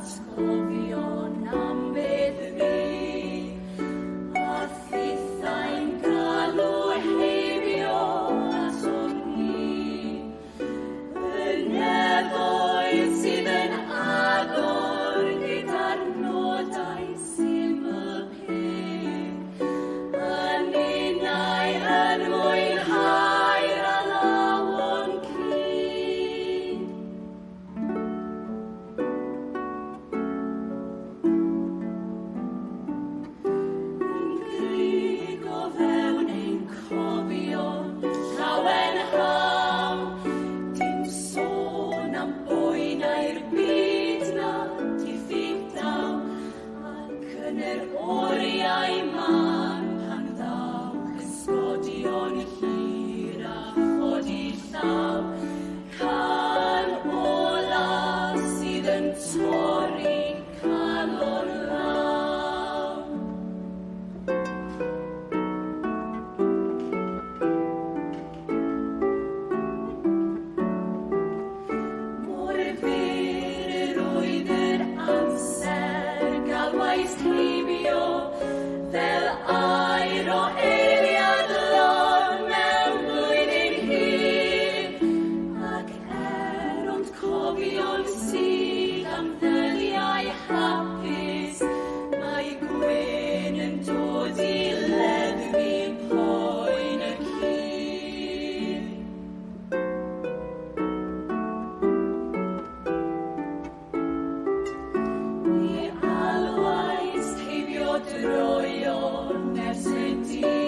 atgofion am beth fi, a ffithau'n galw heibio aton ni. Y nefoedd sydd yn agor gyda'r nodau syml peth, a ninnau yn mwynhau'r alawon cyd. Yn gryg o fewn ein cofion, llawen rhaw, dim sôn am boenau'r byd na diffyg-daw, ac yn yr oriau man pan ddaw cysgodion hir a chodi llaw, can ola sydd yn torri calon law. Mor fyr oedd yr amser gael waith heibio, fel air o eiliad lon mewn blwyddyn hir, ac ond cofion sydd am ddyddiau hapus, mae gwyn yn dod i leddfu poen y cyd. Ni alwais heibio droion ers y dydd,